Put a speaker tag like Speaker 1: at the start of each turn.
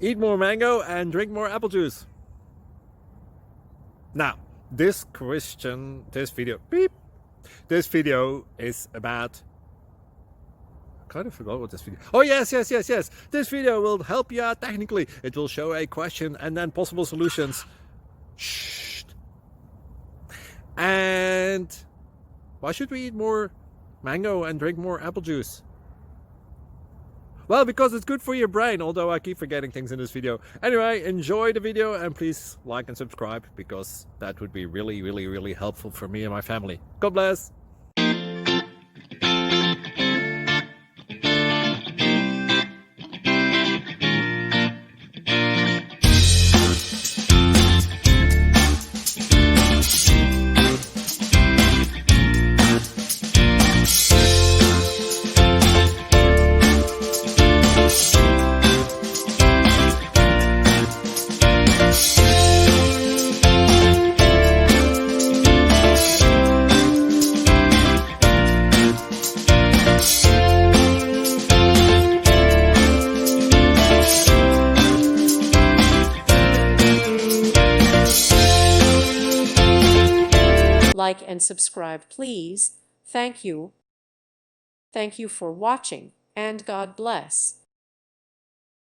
Speaker 1: Eat more mango and drink more apple juice. Now, this video is about, I kind of forgot what this video. Oh, yes. This video will help you out technically. It will show a question and then possible solutions. Shh. And why should we eat more mango and drink more apple juice? Well, because it's good for your brain, although I keep forgetting things in this video. Anyway, enjoy the video and please like and subscribe, because that would be really helpful for me and my family. God bless!
Speaker 2: Like and subscribe, please. Thank you. Thank you for watching, and God bless.